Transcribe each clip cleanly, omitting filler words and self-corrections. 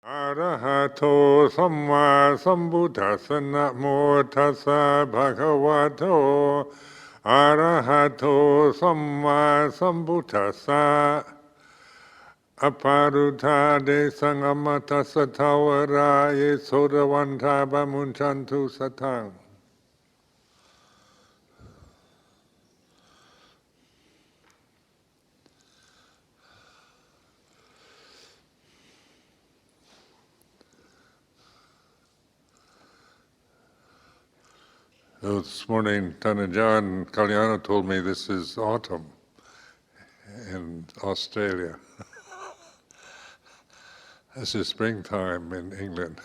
Arahato Samma Sambuddhassa Namo Tassa Bhagavato Arahato Samma Sambuddhassa Aparuddhade Sangamata Satawara Yesodavanta Bamunchantu Satang. So this morning, Tanaja and Kalyana told me this is autumn in Australia. This is springtime in England.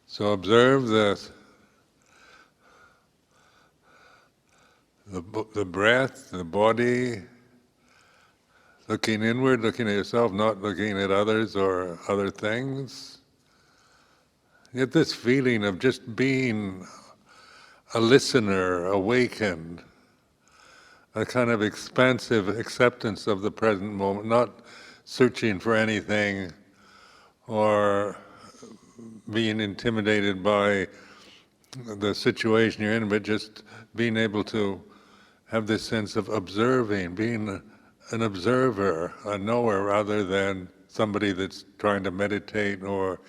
So observe the breath, the body, looking inward, looking at yourself, not looking at others or other things. Get this feeling of just being a listener, awakened, a kind of expansive acceptance of the present moment, not searching for anything or being intimidated by the situation you're in, but just being able to have this sense of observing, being an observer, a knower, rather than somebody that's trying to meditate or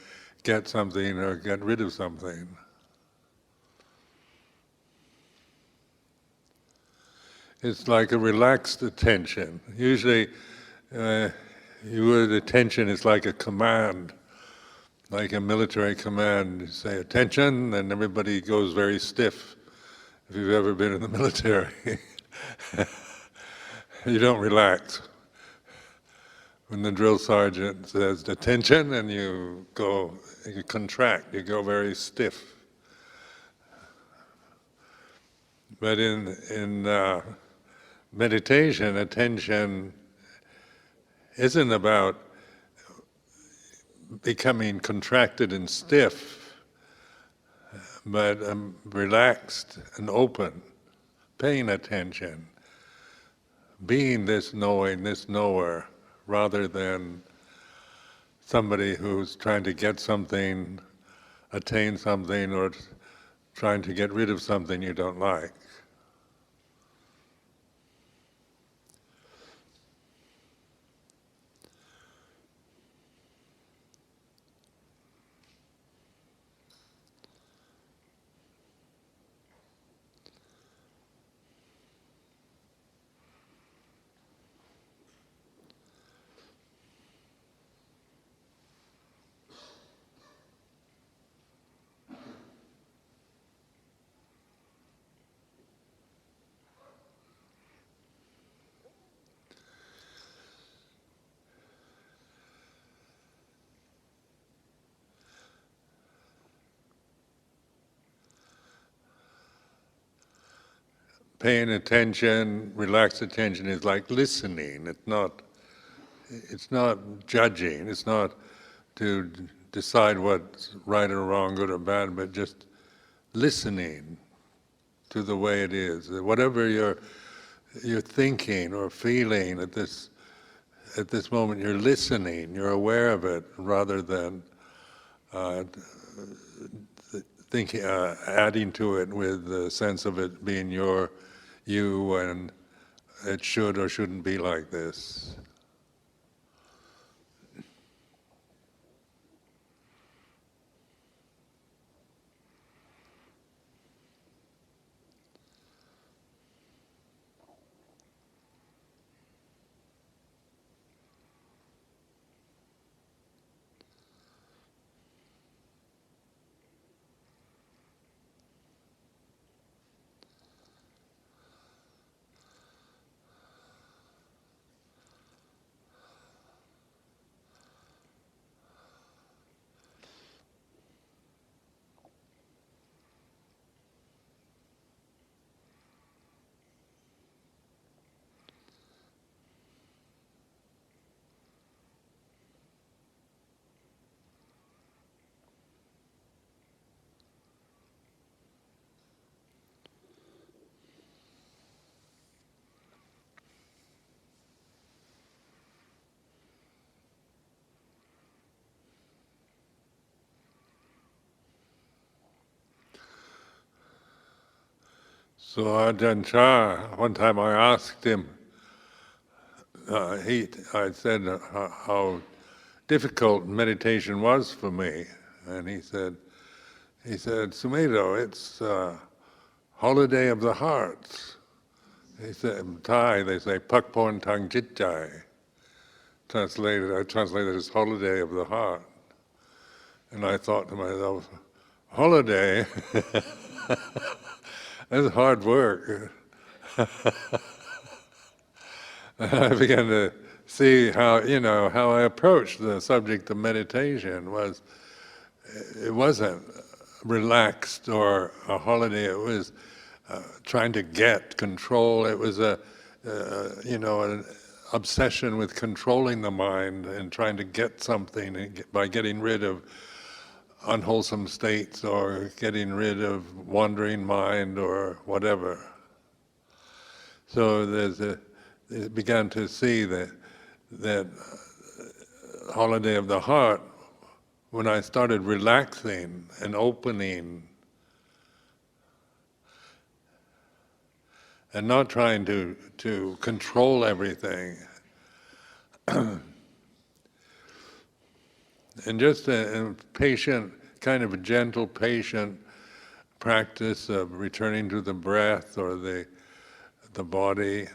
get something or get rid of something. It's like a relaxed attention. Usually, attention is like a command, like a military command. You say attention, and everybody goes very stiff. If you've ever been in the military, you don't relax. When the drill sergeant says attention, and you contract, you go very stiff. But in meditation, attention isn't about becoming contracted and stiff, but relaxed and open, paying attention, being this knowing, this knower, rather than somebody who's trying to get something, attain something, or trying to get rid of something you don't like. Paying attention, relaxed attention is like listening. It's not judging. It's not to decide what's right or wrong, good or bad, but just listening to the way it is. Whatever you're thinking or feeling at this moment, you're listening. You're aware of it, rather than thinking, adding to it with the sense of it being you, and it should or shouldn't be like this. So Ajahn Chah, one time I asked him, I said how difficult meditation was for me, and he said, Sumedho, it's holiday of the heart. He said, in Thai they say Pakpon Tang Chitchai. I translated as holiday of the heart. And I thought to myself, holiday? That's hard work. And I began to see how I approached the subject of meditation it wasn't relaxed or a holiday. It was trying to get control. It was an obsession with controlling the mind and trying to get something by getting rid of unwholesome states or getting rid of wandering mind or whatever. So it began to see that holiday of the heart when I started relaxing and opening and not trying to control everything. And just a patient, kind of a gentle, patient practice of returning to the breath or the body,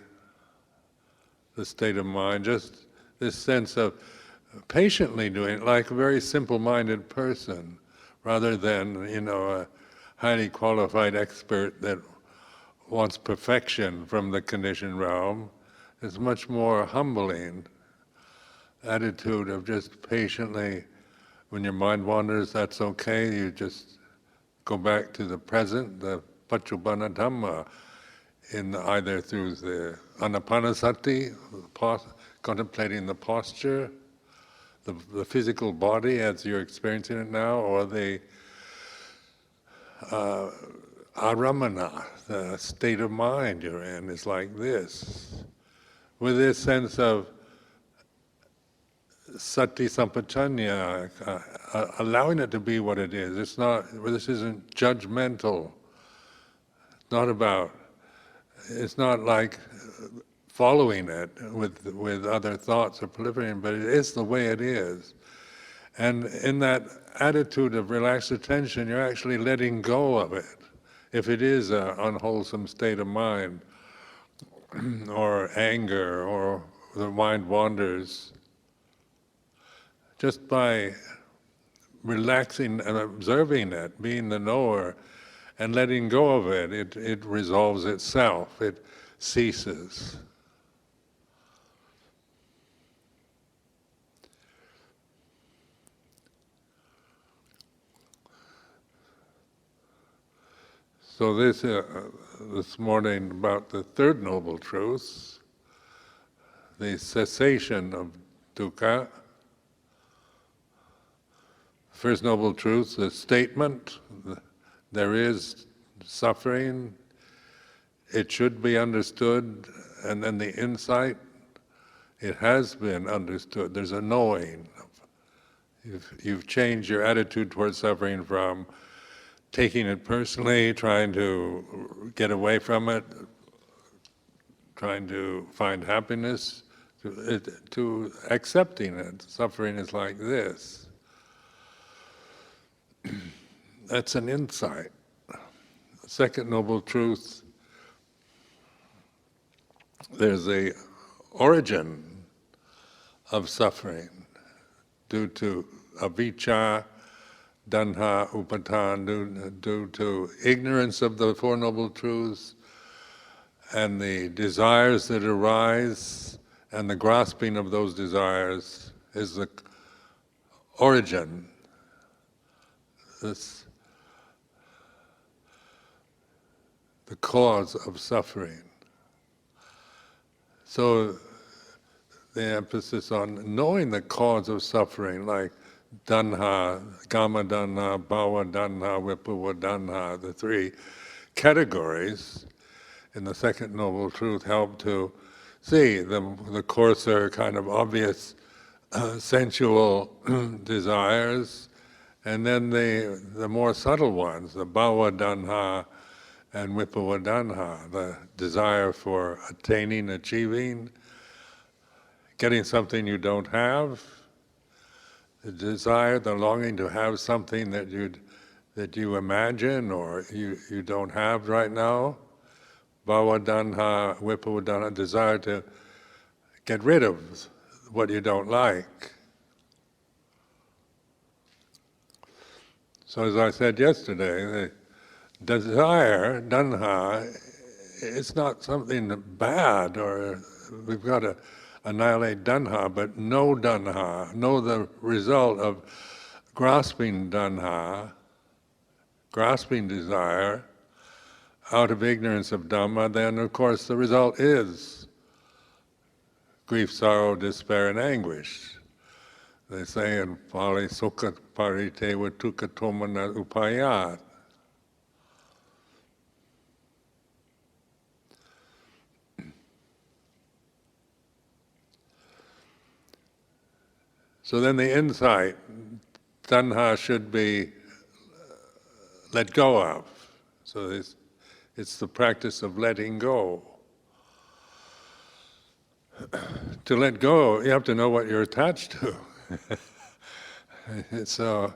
the state of mind, just this sense of patiently doing it like a very simple-minded person, rather than, a highly qualified expert that wants perfection from the conditioned realm. It's much more humbling attitude of just patiently, when your mind wanders, that's okay, you just go back to the present, the Paccuppanna Dhamma, either through the anapanasati, contemplating the posture, the physical body as you're experiencing it now, or the aramana, the state of mind you're in, is like this, with this sense of sati sampajanya, allowing it to be what it is. This isn't judgmental. It's not like following it with other thoughts or proliferating, but it is the way it is. And in that attitude of relaxed attention, you're actually letting go of it. If it is an unwholesome state of mind, or anger, or the mind wanders, just by relaxing and observing it, being the knower, and letting go of it, it resolves itself, it ceases. So this morning about the third noble truth, the cessation of dukkha. First noble truth, the statement, there is suffering, it should be understood, and then the insight, it has been understood. There's a knowing. You've changed your attitude towards suffering from taking it personally, trying to get away from it, trying to find happiness, to accepting it. Suffering is like this. That's an insight. Second noble truth, there's a origin of suffering due to avijja, tanha, upadana, due to ignorance of the Four Noble Truths and the desires that arise, and the grasping of those desires is the origin. The cause of suffering. So the emphasis on knowing the cause of suffering, like tanha, kama tanha, bhava tanha, vibhava tanha, the three categories in the Second Noble Truth help to see the coarser, kind of obvious sensual desires, and then the more subtle ones, the bhava tanha, and Vipavadanha, the desire for attaining, achieving, getting something you don't have, the desire, the longing to have something that you imagine or you don't have right now. Bhavadanha, Vipavadanha, desire to get rid of what you don't like. So as I said yesterday, the desire, danha, it's not something bad, or we've got to annihilate danha, but know danha, know the result of grasping danha, grasping desire, out of ignorance of Dhamma, then of course the result is grief, sorrow, despair, and anguish. They say in Pali, sukha pariteva tukha tomana upayat. So then the insight, tanha, should be let go of. So it's the practice of letting go. To let go, you have to know what you're attached to. So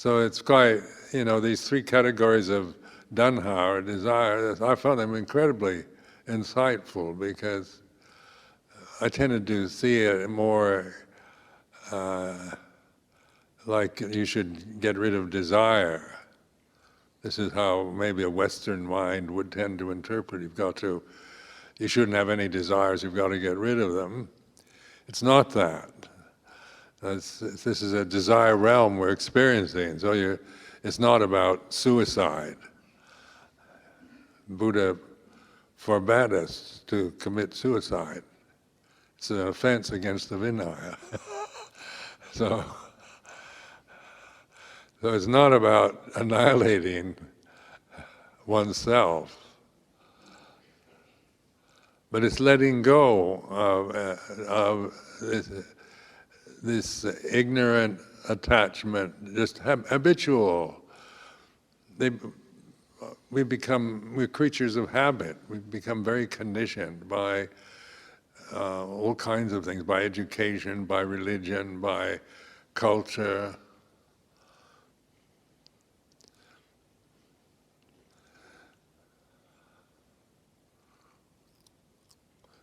it's quite, these three categories of danha, or desire, I found them incredibly insightful, because I tended to see it more like you should get rid of desire. This is how maybe a Western mind would tend to interpret. You shouldn't have any desires, you've got to get rid of them. It's not that. This is a desire realm we're experiencing, so it's not about suicide. Buddha forbade us to commit suicide. It's an offense against the Vinaya. So it's not about annihilating oneself, but it's letting go of this ignorant attachment, just habitual. We're creatures of habit. We become very conditioned by all kinds of things, by education, by religion, by culture.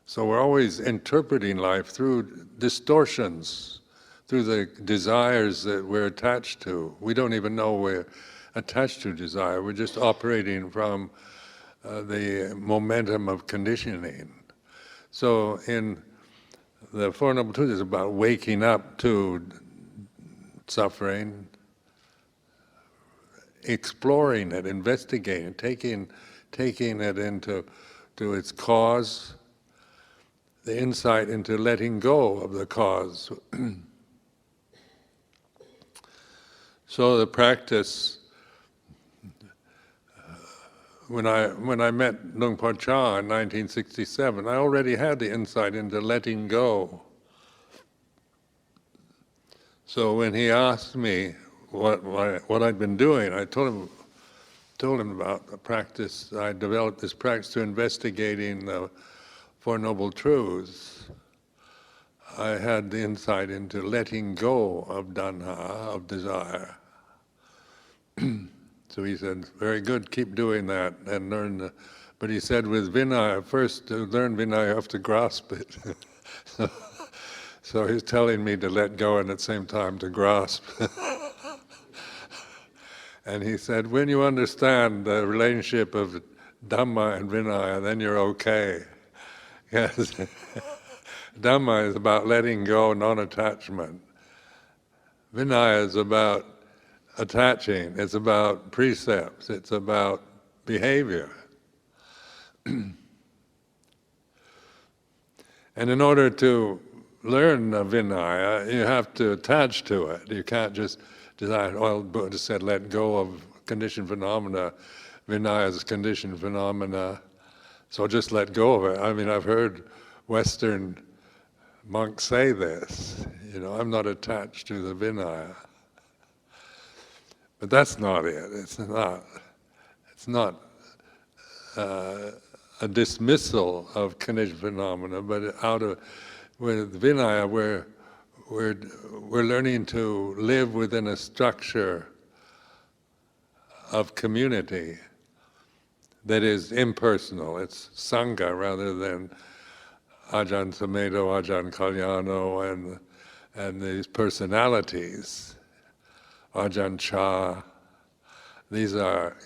So we're always interpreting life through distortions, through the desires that we're attached to. We don't even know we're attached to desire. We're just operating from the momentum of conditioning. So in the Four Noble Truths, it's about waking up to suffering, exploring it, investigating, taking it into its cause, the insight into letting go of the cause. So the practice, when I met Luang Por Chah in 1967, I already had the insight into letting go. So when he asked me what I'd been doing, I told him about the practice. I developed this practice to investigating the Four Noble Truths. I had the insight into letting go of danha, of desire. So he said, very good, keep doing that and learn. But he said with Vinaya, first to learn Vinaya you have to grasp it. So he's telling me to let go and at the same time to grasp. And he said, when you understand the relationship of Dhamma and Vinaya, then you're okay. Yes. Dhamma is about letting go, non-attachment. Vinaya is about attaching, it's about precepts, it's about behavior. And in order to learn Vinaya, you have to attach to it. You can't just decide, Buddha said let go of conditioned phenomena. Vinaya is conditioned phenomena, so just let go of it. I mean, I've heard Western monks say this, I'm not attached to the Vinaya. But that's not it. It's not a dismissal of conditioned phenomena, but with Vinaya, we're learning to live within a structure of community that is impersonal. It's Sangha rather than Ajahn Sumedho, Ajahn Kalyano, and these personalities, Ajahn Chah. These are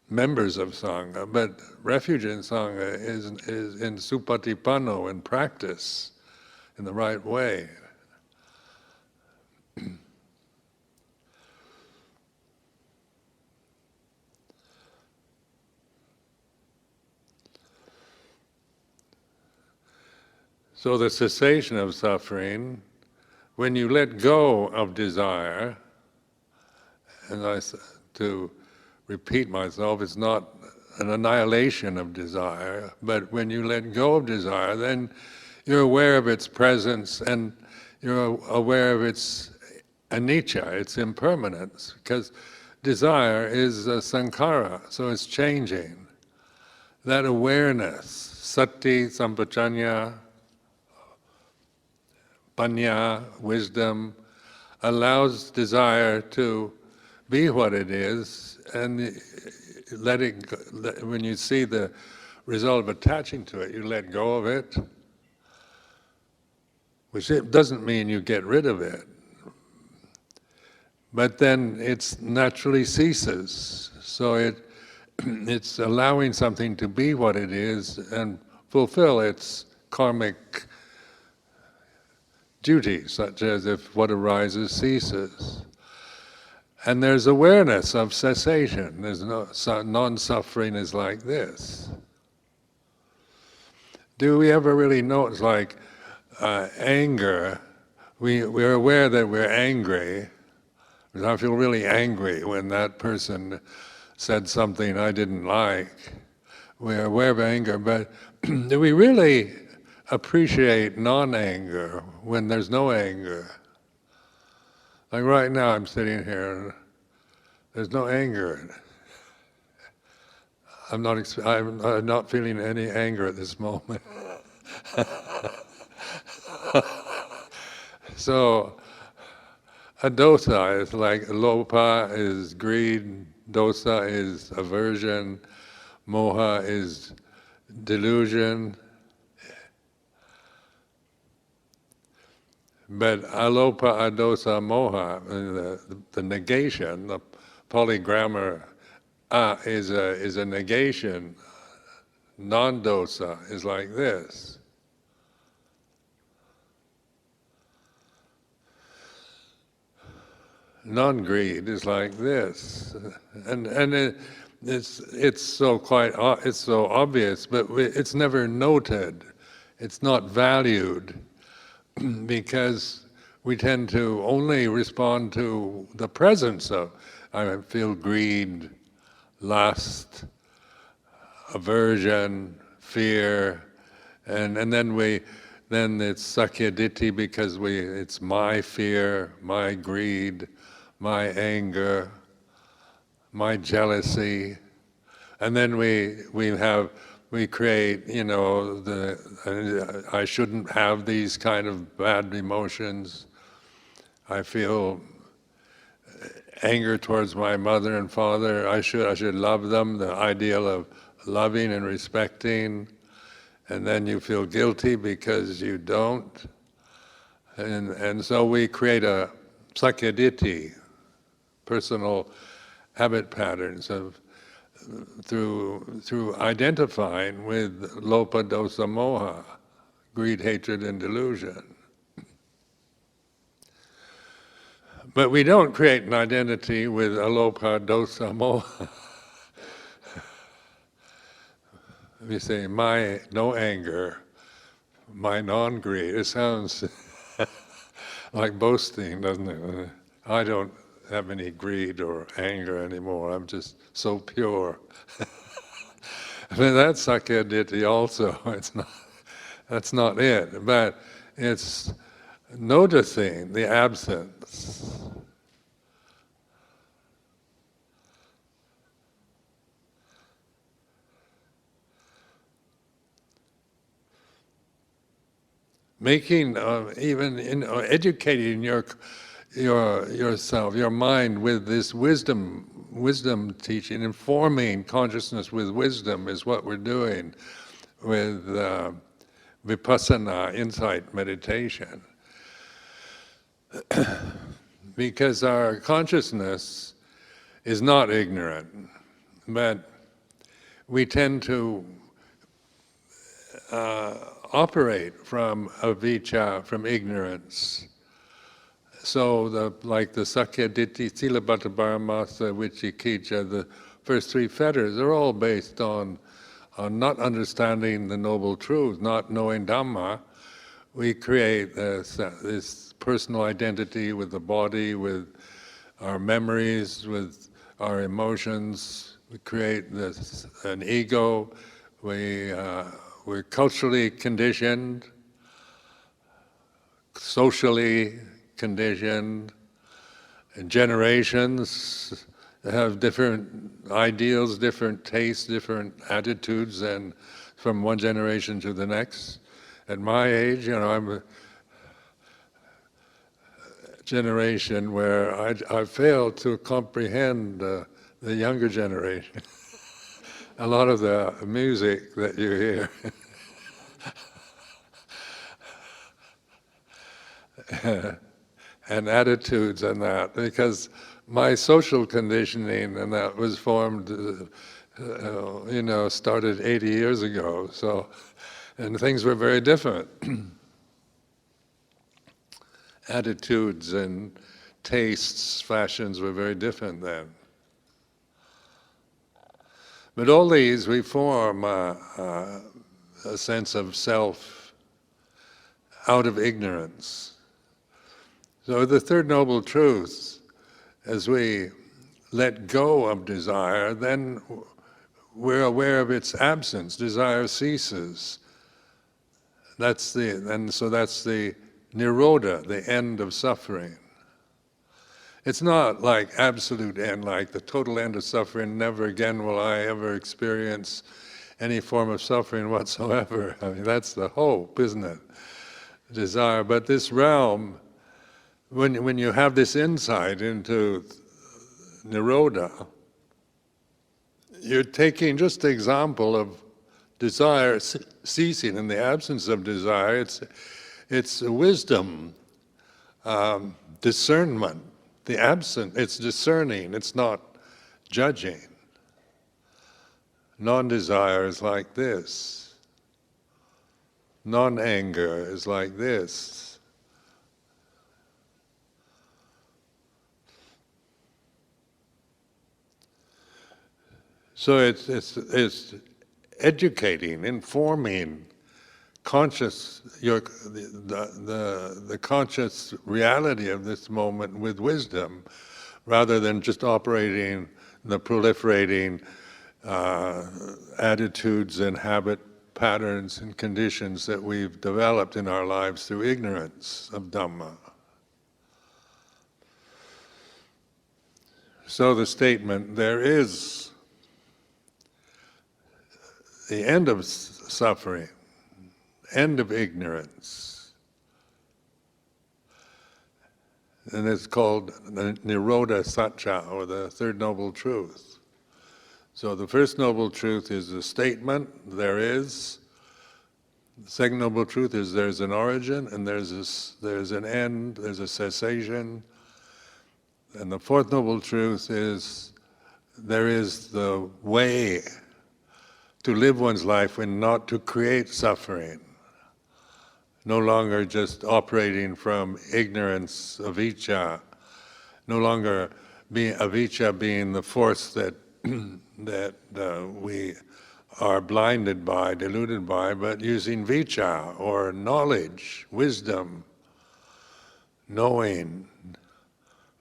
members of Sangha, but refuge in Sangha is in supatipanno, in practice, in the right way. So the cessation of suffering, when you let go of desire, and to repeat myself, it's not an annihilation of desire, but when you let go of desire, then you're aware of its presence and you're aware of its anicca, its impermanence, because desire is a sankhara, so it's changing. That awareness, sati, sampajanya, panya, wisdom, allows desire to be what it is, and when you see the result of attaching to it, you let go of it, which it doesn't mean you get rid of it, but then it naturally ceases. So it's allowing something to be what it is and fulfill its karmic duty, such as if what arises ceases. And there's awareness of cessation. There's non-suffering is like this. Do we ever really notice, like anger? We're aware that we're angry. I feel really angry when that person said something I didn't like. We're aware of anger, but do we really appreciate non-anger when there's no anger? Like right now, I'm sitting here and there's no anger. I'm not feeling any anger at this moment. So, a dosa is like lopa is greed, dosa is aversion, moha is delusion. But alopa, adosa, moha, the negation, the Pali grammar, is a negation. Non-dosa is like this. Non-greed is like this, and it's so obvious, but it's never noted. It's not valued because we tend to only respond to the presence of. I feel greed, lust, aversion, fear, and then it's sakya ditthi because it's my fear, my greed, my anger, my jealousy, and then we create, I shouldn't have these kind of bad emotions. I feel anger towards my mother and father. I should love them. The ideal of loving and respecting, and then you feel guilty because you don't, and so we create a sakya ditthi, personal habit patterns of through identifying with lopa, dosa, moha, greed, hatred, and delusion. But we don't create an identity with alopa, dosa, moha. We say, my no anger, my non-greed. It sounds like boasting, doesn't it? I don't have any greed or anger anymore. I'm just so pure. I mean, that's sakya ditthi also. That's not it. But it's noticing the absence. making, even educating yourself, your mind with this wisdom teaching, informing consciousness with wisdom is what we're doing with vipassana, insight meditation. Because our consciousness is not ignorant, but we tend to operate from avijja, from ignorance. So, like the Sakya Ditti, Silabhata Paramasa, Vicikicca, the first three fetters are all based on not understanding the Noble Truth, not knowing Dhamma. We create this personal identity with the body, with our memories, with our emotions. We create an ego. We're culturally conditioned, socially conditioned, and generations have different ideals, different tastes, different attitudes, and from one generation to the next. At my age, I'm a generation where I fail to comprehend the younger generation. A lot of the music that you hear. And attitudes and that, because my social conditioning and that was formed, started 80 years ago, so, and things were very different. Attitudes and tastes, fashions were very different then. But all these, we form a sense of self out of ignorance. So the Third Noble Truth, as we let go of desire, then we're aware of its absence. Desire ceases. That's the Nirodha, the end of suffering. It's not like absolute end, like the total end of suffering, never again will I ever experience any form of suffering whatsoever. I mean, that's the hope, isn't it? Desire. But this realm, when you have this insight into Nirodha, you're taking just the example of desire ceasing. In the absence of desire, it's wisdom, discernment. It's discerning, it's not judging. Non-desire is like this. Non-anger is like this. So it's educating, informing the conscious reality of this moment with wisdom, rather than just operating the proliferating attitudes and habit patterns and conditions that we've developed in our lives through ignorance of Dhamma. So the statement, there is the end of suffering, end of ignorance. And it's called the Nirodha Satcha, or the Third Noble Truth. So the First Noble Truth is the statement, there is. The Second Noble Truth is there's an origin, and there's an end, there's a cessation. And the Fourth Noble Truth is there is the way to live one's life and not to create suffering. No longer just operating from ignorance, avijja, no longer avijja being the force that we are blinded by, deluded by, but using vijja, or knowledge, wisdom, knowing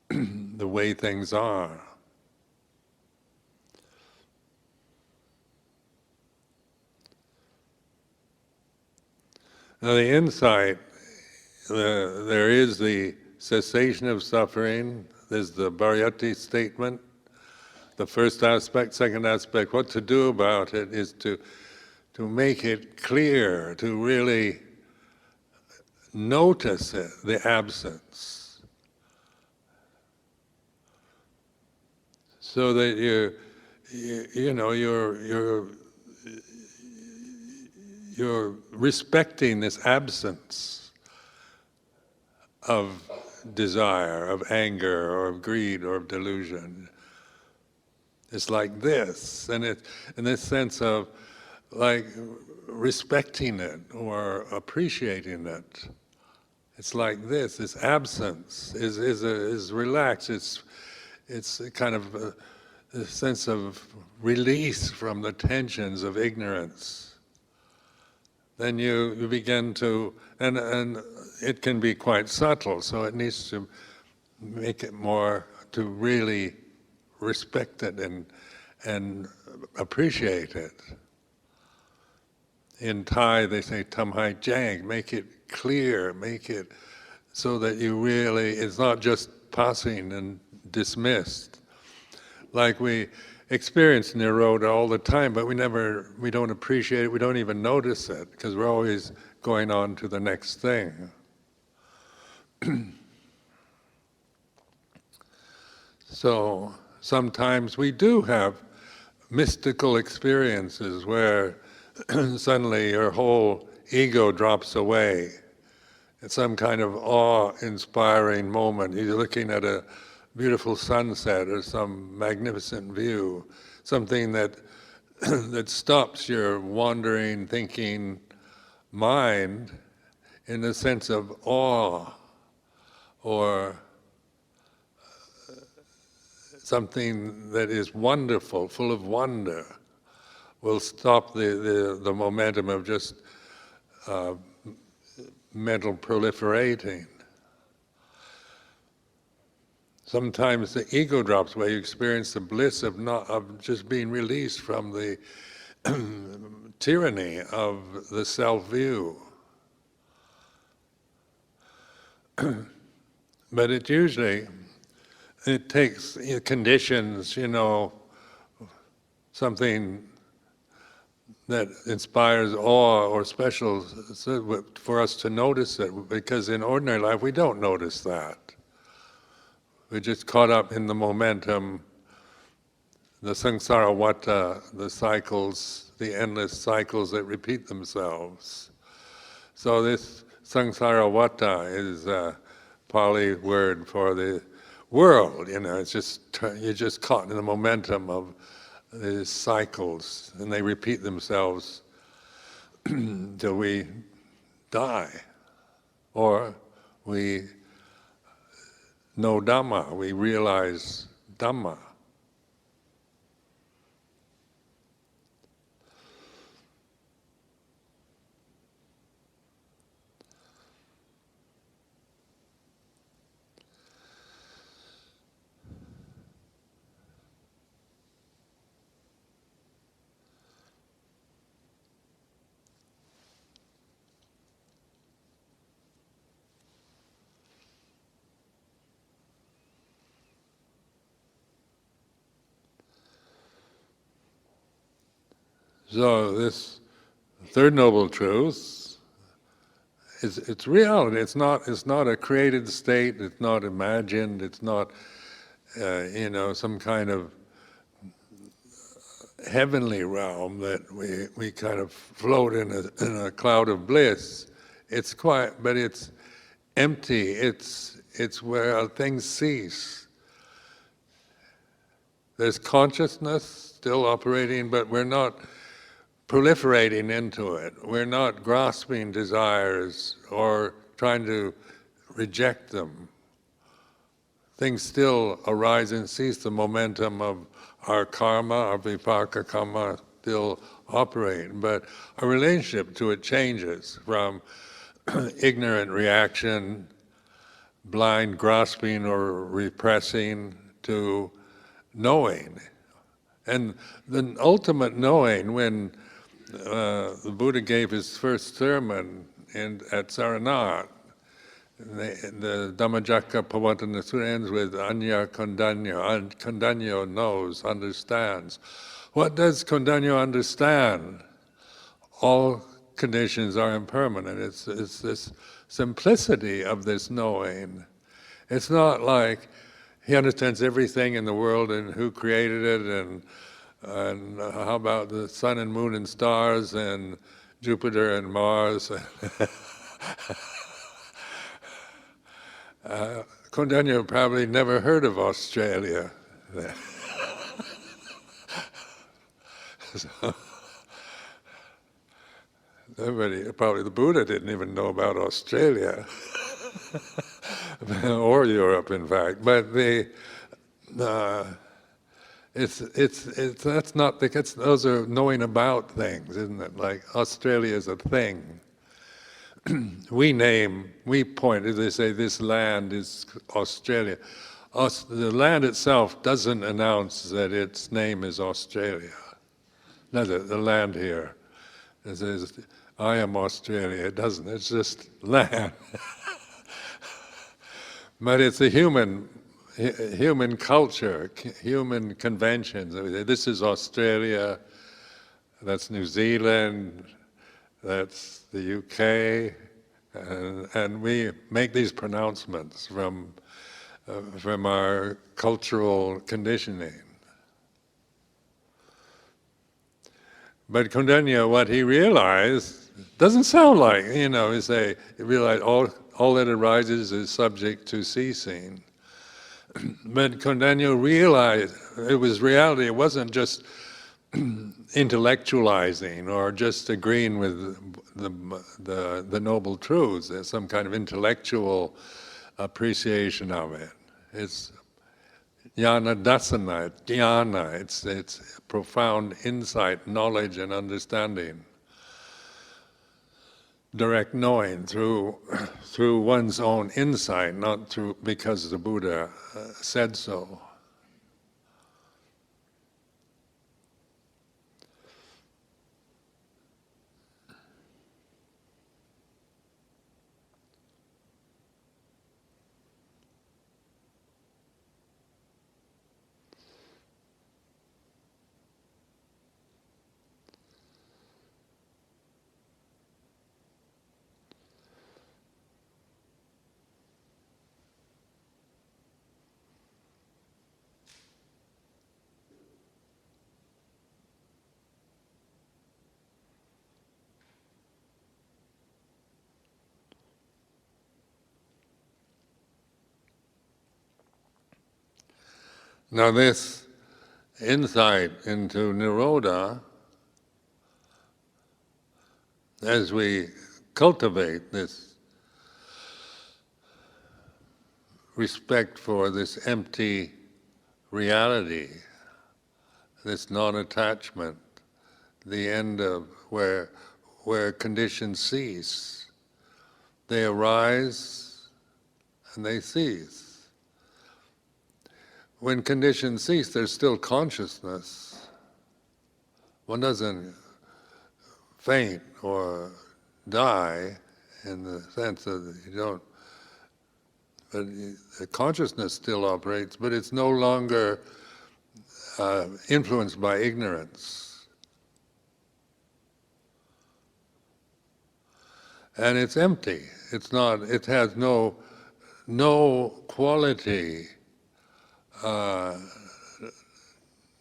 the way things are. Now the insight, there is the cessation of suffering, there's the Bhariyati statement. The first aspect, second aspect, what to do about it is to make it clear, to really notice it, the absence, so that you're respecting this absence of desire, of anger, or of greed, or of delusion. It's like this, and it in this sense of like respecting it or appreciating it. It's like this. This absence is relaxed. It's a kind of a sense of release from the tensions of ignorance. Then you begin to, and it can be quite subtle, so it needs to make it more, to really respect it and appreciate it. In Thai they say tam hai jang, make it clear, make it so that you really, it's not just passing and dismissed. Like we experience Nirodha all the time, but we don't appreciate it, we don't even notice it, because we're always going on to the next thing. So sometimes we do have mystical experiences where suddenly your whole ego drops away. It's some kind of awe-inspiring moment. You're looking at a beautiful sunset or some magnificent view, something that that stops your wandering, thinking mind in a sense of awe, or something that is wonderful, full of wonder, will stop the momentum of just mental proliferating. Sometimes the ego drops away. You experience the bliss of just being released from the tyranny of the self-view. But it takes conditions, something that inspires awe or special for us to notice it, because in ordinary life we don't notice that. We're just caught up in the momentum, the samsara vata, the cycles, the endless cycles that repeat themselves. So this samsara vata is a Pali word for the world, it's just, you're just caught in the momentum of these cycles, and they repeat themselves till we die, or we know Dhamma, we realize Dhamma. So this third noble truth it's reality. It's not a created state. It's not imagined. It's not some kind of heavenly realm that we kind of float in a cloud of bliss. It's quiet, but it's empty. It's where things cease. There's consciousness still operating, but we're not proliferating into it. We're not grasping desires or trying to reject them. Things still arise and cease. The momentum of our karma, our vipaka karma, still operate, but our relationship to it changes from ignorant reaction, blind grasping or repressing, to knowing. And the ultimate knowing, when the Buddha gave his first sermon at Saranath, the Dhammacakka Pavattana Sutta ends with Anya Kondanyo. Kondanyo knows, understands. What does Kondanyo understand? All conditions are impermanent. It's this simplicity of this knowing. It's not like he understands everything in the world and who created it, and how about the sun and moon and stars and Jupiter and Mars. Kondanya probably never heard of Australia. So, everybody, probably the Buddha didn't even know about Australia, or Europe, in fact. But that's not those are knowing about things, isn't it? Like Australia is a thing. we point, as they say, this land is Australia. The land itself doesn't announce that its name is Australia. No, the land here. It says, I am Australia. It doesn't. It's just land. But it's a human culture, human conventions. This is Australia, that's New Zealand, that's the UK, and we make these pronouncements from our cultural conditioning. But Kondanya, what he realized, doesn't sound like, he realized all that arises is subject to ceasing. But Kondanya realized it was reality. It wasn't just intellectualizing or just agreeing with the noble truths. There's some kind of intellectual appreciation of it. It's jnana dasana, jnana. It's profound insight, knowledge, and understanding. Direct knowing through one's own insight, not through because the Buddha said so. Now this insight into Nirodha, as we cultivate this respect for this empty reality, this non-attachment, the end of where conditions cease, they arise and they cease. When conditions cease, there's still consciousness. One doesn't faint or die in the sense that you don't, but the consciousness still operates, but it's no longer influenced by ignorance. And it's empty. It's not, it has no quality,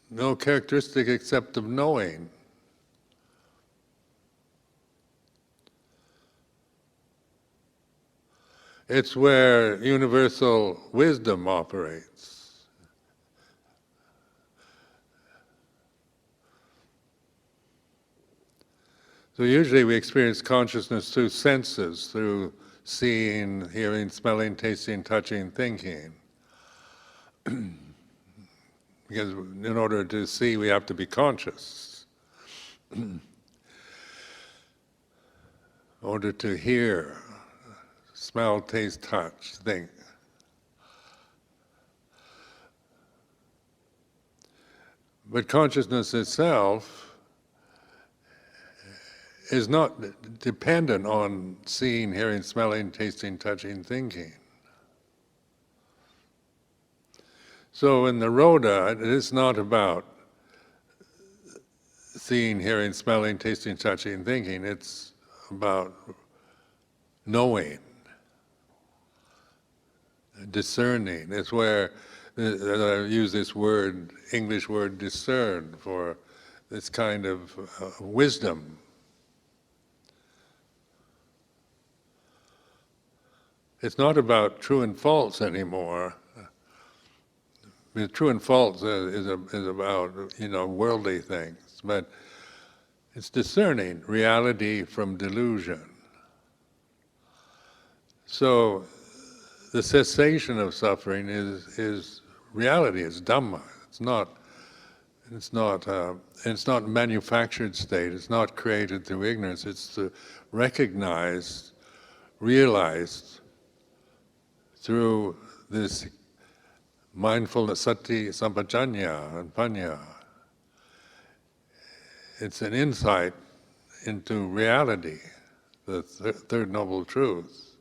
no characteristic except of knowing. It's where universal wisdom operates. So usually we experience consciousness through senses, through seeing, hearing, smelling, tasting, touching, thinking. Because in order to see, we have to be conscious. In order to hear, smell, taste, touch, think. But consciousness itself is not dependent on seeing, hearing, smelling, tasting, touching, thinking. So in the Rhoda, it is not about seeing, hearing, smelling, tasting, touching, thinking. It's about knowing, discerning. It's where I use this word, English word discern, for this kind of wisdom. It's not about true and false anymore. The true and false is about, worldly things, but it's discerning reality from delusion. So the cessation of suffering is reality. It's Dhamma. It's not a manufactured state. It's not created through ignorance. It's recognized, realized through this mindfulness, sati, sampajanya, and panya. It's an insight into reality, the third noble truth.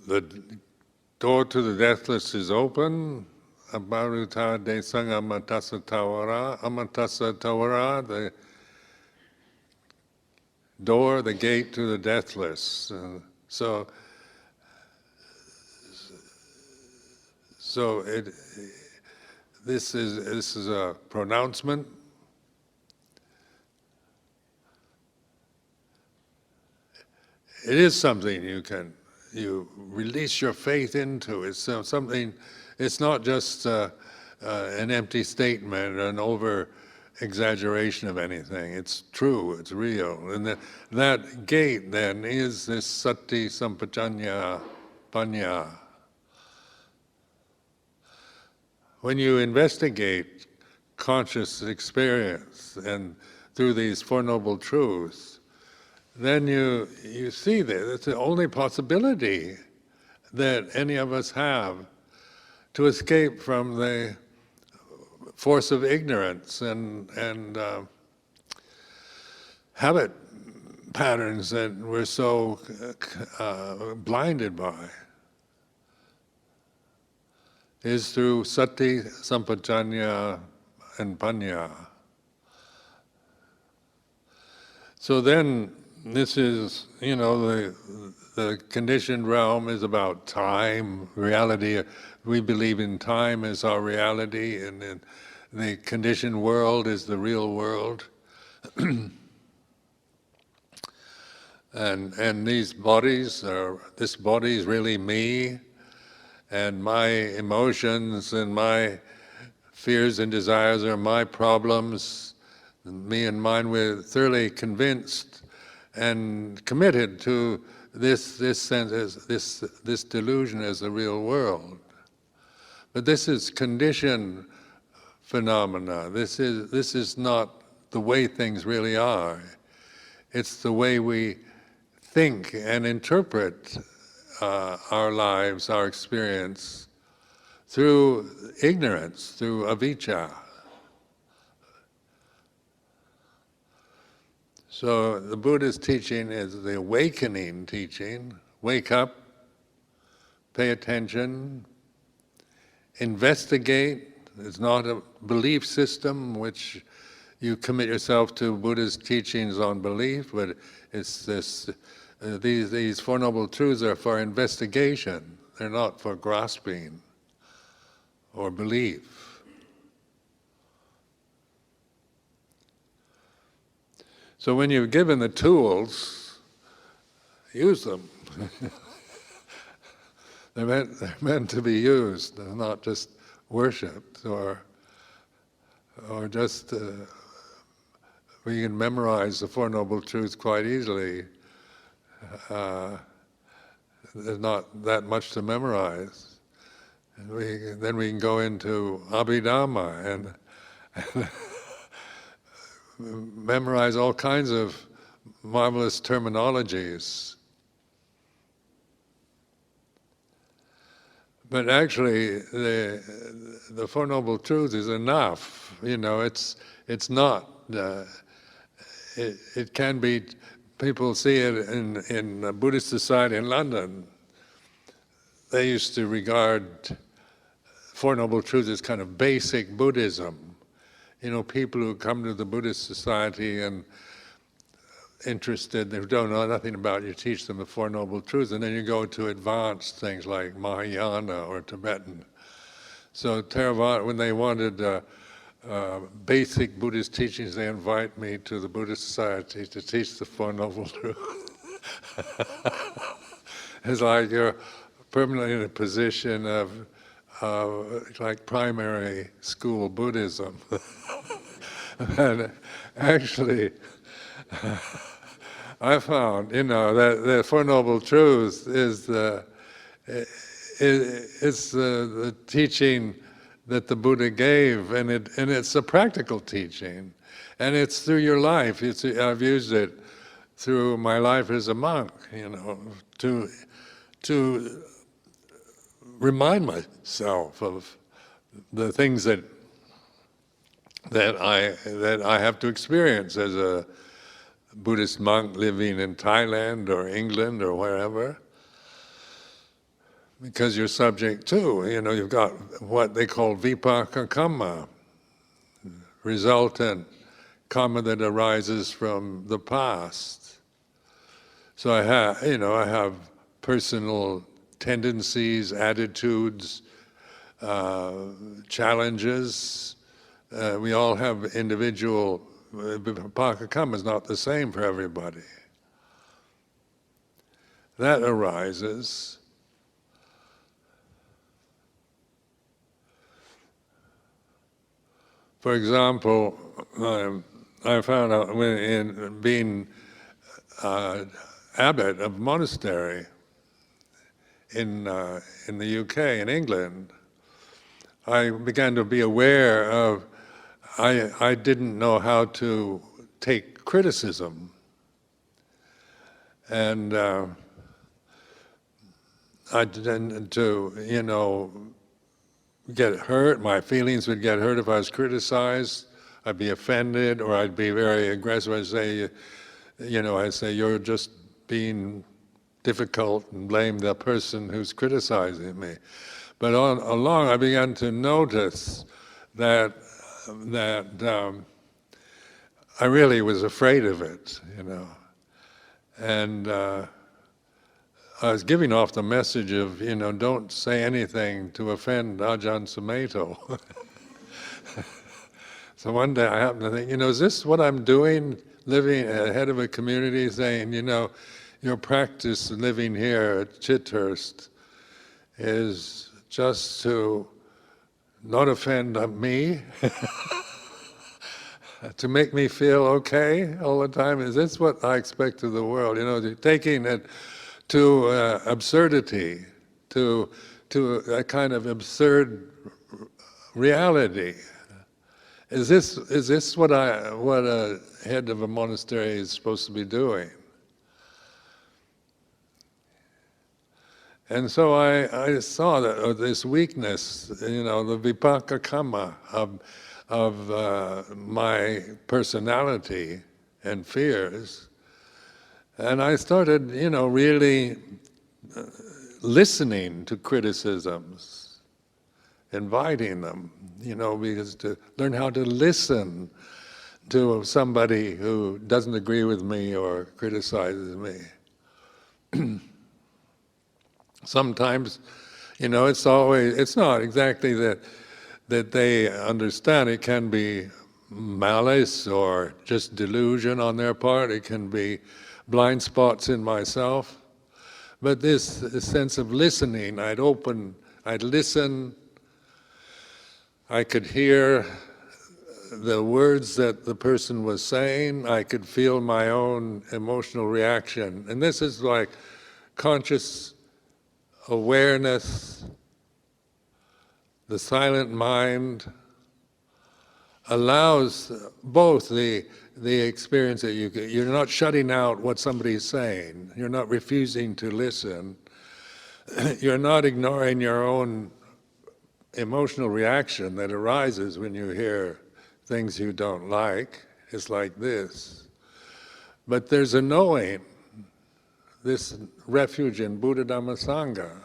The door to the deathless is open. Abaruta de sangamatasa tawara. Amatasa tawara, the door, the gate to the deathless. So this is a pronouncement. It is something you release your faith into. It's something. It's not just an empty statement, an over exaggeration of anything. It's true. It's real. And that gate then is this sati sampajanya panya. When you investigate conscious experience and through these Four Noble Truths, then you see that it's the only possibility that any of us have to escape from the force of ignorance and habit patterns that we're so blinded by. Is through sati, sampajanya, and panya. So then, this is, the conditioned realm is about time, reality. We believe in time as our reality, and then the conditioned world is the real world. and these bodies this body is really me, and my emotions and my fears and desires are my problems. Me and mine, we're thoroughly convinced and committed to this sense, this delusion as the real world. But this is conditioned phenomena. This is not the way things really are. It's the way we think and interpret our lives, our experience, through ignorance, through avijja. So the Buddha's teaching is the awakening teaching. Wake up, pay attention, investigate. It's not a belief system which you commit yourself to Buddha's teachings on belief, but it's this. These Four Noble Truths are for investigation. They're not for grasping or belief. So when you're given the tools, use them. They're meant to be used, they're not just worshipped or just. We can memorize the Four Noble Truths quite easily. There's not that much to memorize. Then we can go into Abhidhamma and memorize all kinds of marvelous terminologies. But actually, the Four Noble Truths is enough. It's not. It can be. People see it in a Buddhist society in London. They used to regard Four Noble Truths as kind of basic Buddhism. People who come to the Buddhist society and interested, they don't know nothing about it, you teach them the Four Noble Truths, and then you go to advanced things like Mahayana or Tibetan. So Theravada, when they wanted basic Buddhist teachings, they invite me to the Buddhist society to teach the Four Noble Truths. It's like you're permanently in a position of like primary school Buddhism. And actually, I found, that the Four Noble Truths is the teaching that the Buddha gave, and it's a practical teaching, and it's through your life. I've used it through my life as a monk, to remind myself of the things that I have to experience as a Buddhist monk living in Thailand or England or wherever, because you're subject to, you've got what they call vipaka karma, resultant karma that arises from the past. So I have personal tendencies, attitudes, challenges. We all have individual. Vipaka karma is not the same for everybody. That arises. For example, I found out in being abbot of monastery in the UK, in England, I began to be aware of, I didn't know how to take criticism. And I tended to, get hurt. My feelings would get hurt if I was criticized. I'd be offended, or I'd be very aggressive. I'd say, you're just being difficult, and blame the person who's criticizing me. But along, I began to notice that I really was afraid of it, and I was giving off the message of, don't say anything to offend Ajahn Sumedho. So one day I happened to think, is this what I'm doing, living ahead of a community, saying, your practice living here at Chithurst is just to not offend me, to make me feel okay all the time? Is this what I expect of the world? Taking it to absurdity, to a kind of absurd reality. Is this what a head of a monastery is supposed to be doing? And so I saw that this weakness, the vipaka karma of my personality and fears. And I started, really listening to criticisms, inviting them, because to learn how to listen to somebody who doesn't agree with me or criticizes me. Sometimes, it's not exactly that they understand. It can be malice or just delusion on their part. It can be blind spots in myself. But this sense of listening, I'd listen, I could hear the words that the person was saying, I could feel my own emotional reaction. And this is like conscious awareness The silent mind allows both the experience that you're not shutting out what somebody's saying, you're not refusing to listen, you're not ignoring your own emotional reaction that arises when you hear things you don't like. It's like this. But there's a knowing, this refuge in Buddha Dhamma Sangha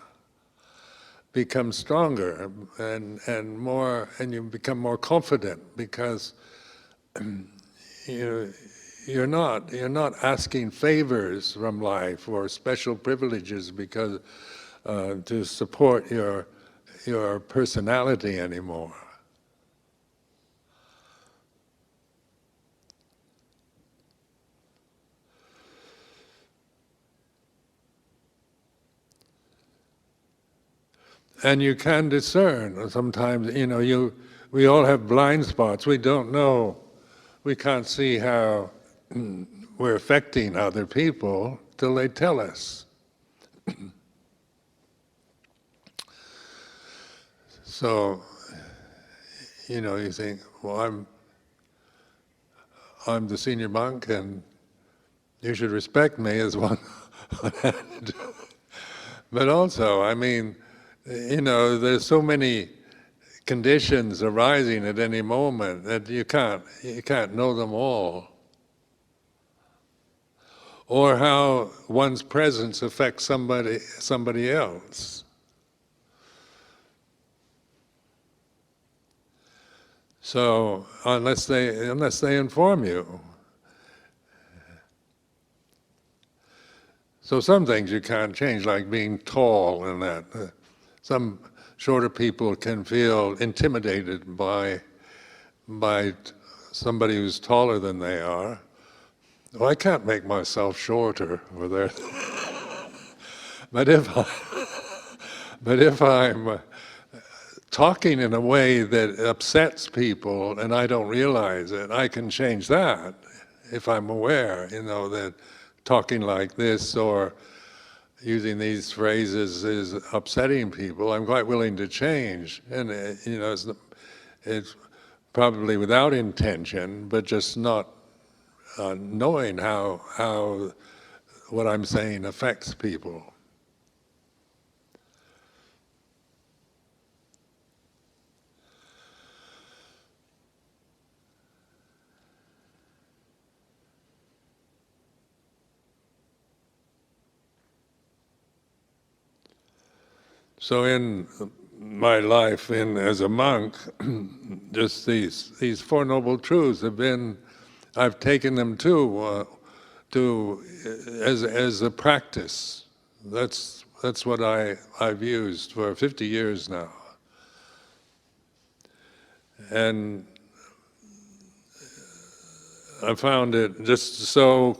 becomes stronger and more, and you become more confident because you're not asking favors from life or special privileges because to support your personality anymore. And you can discern sometimes, we all have blind spots. We don't know, we can't see how we're affecting other people till they tell us. So, you think, well, I'm the senior monk and you should respect me as one. But also, there's so many conditions arising at any moment that you can't know them all. Or how one's presence affects somebody else. So unless they inform you. So some things you can't change, like being tall and that. Some shorter people can feel intimidated by somebody who's taller than they are. Well, I can't make myself shorter or that. But if I'm talking in a way that upsets people and I don't realize it, I can change that if I'm aware, that talking like this or using these phrases is upsetting people. I'm quite willing to change, and it's probably without intention, but just not knowing how what I'm saying affects people. So in my life as a monk, just these Four Noble Truths I've taken them as a practice. That's what I've used for 50 years now. And I found it just so,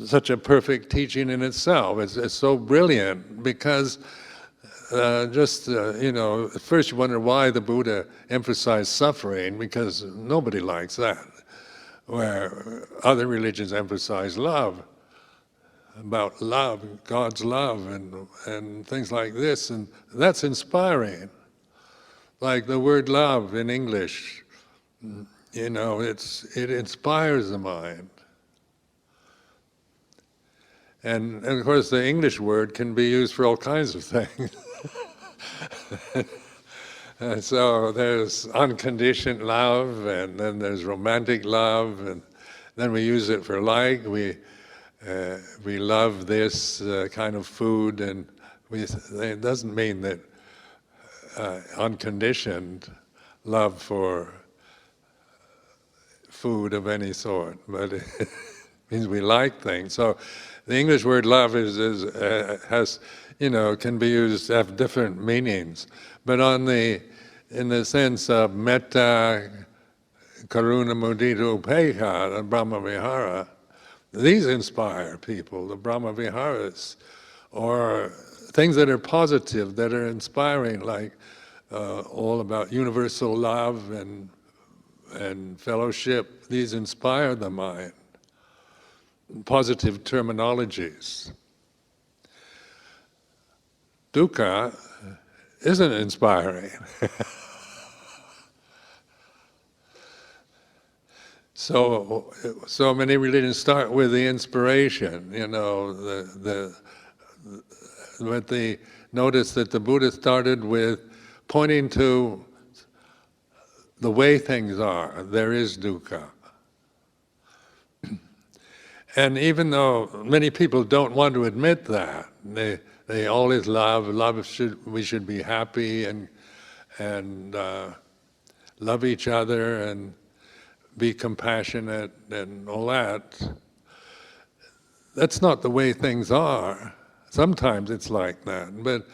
such a perfect teaching in itself. It's so brilliant because at first you wonder why the Buddha emphasized suffering, because nobody likes that. Where other religions emphasize love, about love, God's love, and things like this, and that's inspiring. Like the word love in English, it inspires the mind. And of course the English word can be used for all kinds of things. And so there's unconditioned love, and then there's romantic love, and then we use it for we love this kind of food, and it doesn't mean that unconditioned love for food of any sort, but it means we like things. So the English word love can be used to have different meanings, but in the sense of metta, karuna, mudita, upekkha, and Brahma Vihara, these inspire people, the Brahma Viharas, or things that are positive, that are inspiring, like all about universal love and fellowship. These inspire the mind. Positive terminologies. Dukkha isn't inspiring. So many religions start with the inspiration, but they notice that the Buddha started with pointing to the way things are. There is dukkha. And even though many people don't want to admit that, they always we should be happy and love each other and be compassionate and all that. That's not the way things are. Sometimes it's like that, but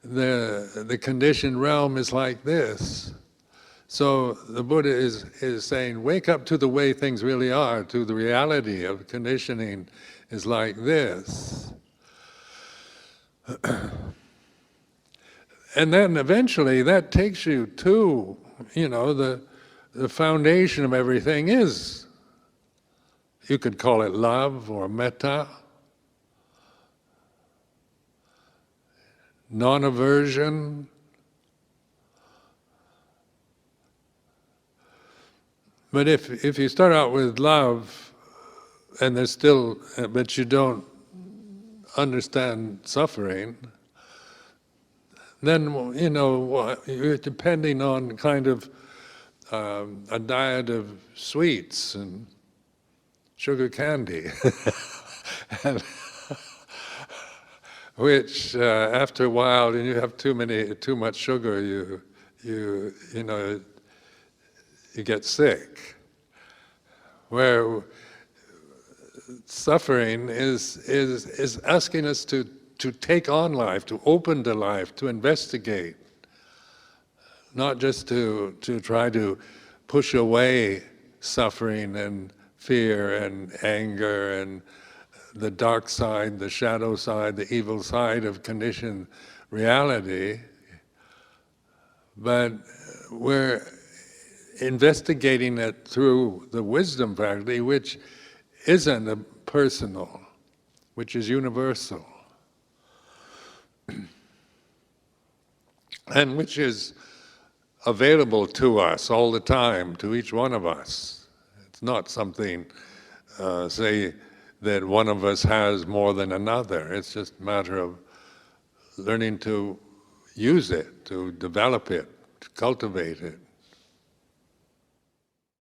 the conditioned realm is like this. So the Buddha is saying, wake up to the way things really are, to the reality of conditioning is like this. And then eventually that takes you to, the foundation of everything is, you could call it love or metta, non-aversion. But if you start out with love, and but you don't understand suffering, then you're depending on kind of a diet of sweets and sugar candy, and which after a while, and you have too much sugar, you get sick. Where suffering is asking us to take on life, to open to life, to investigate, not just to try to push away suffering and fear and anger and the dark side, the shadow side, the evil side of conditioned reality, but we're investigating it through the wisdom faculty, which isn't personal, which is universal, and which is available to us all the time, to each one of us. It's not something, say, that one of us has more than another. It's just a matter of learning to use it, to develop it, to cultivate it.